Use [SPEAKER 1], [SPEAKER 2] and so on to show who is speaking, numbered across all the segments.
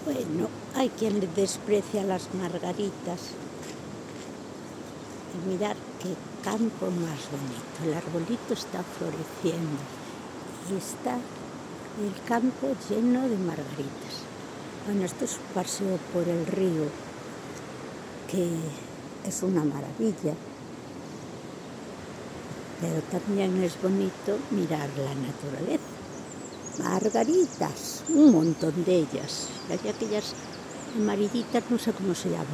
[SPEAKER 1] Bueno, hay quien le desprecia las margaritas. Y mirad qué campo más bonito. El arbolito está floreciendo y está el campo lleno de margaritas. Bueno, esto es un paseo por el río, que es una maravilla. Pero también es bonito mirar la naturaleza. Margaritas, un montón de ellas. Hay aquellas amarillitas, no sé cómo se llaman.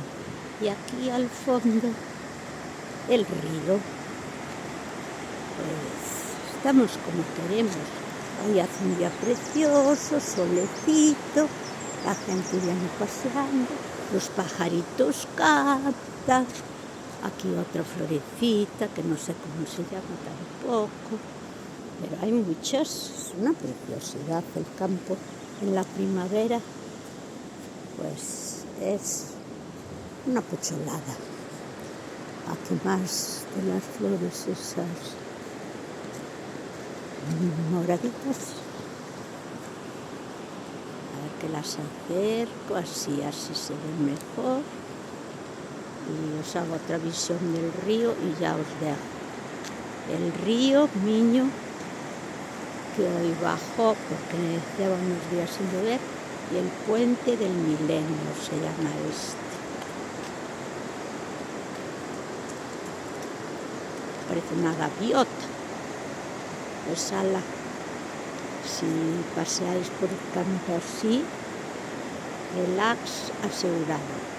[SPEAKER 1] Y aquí al fondo, el río. Pues estamos como queremos. Hoy hace un día precioso, solecito, la gente viene paseando, los pajaritos cantan. Aquí otra florecita, que no sé cómo se llama tampoco. Pero hay muchas, es una preciosidad el campo. En la primavera, pues es una pucholada. Aquí más de las flores esas moraditas. A ver que las acerco, así se ve mejor. Y os hago otra visión del río y ya os dejo. El río Miño, que hoy bajó porque lleva unos días sin llover, y el puente del Milenio se llama este. Parece una gaviota. Pues ala, si paseáis por el campo así, relax asegurado.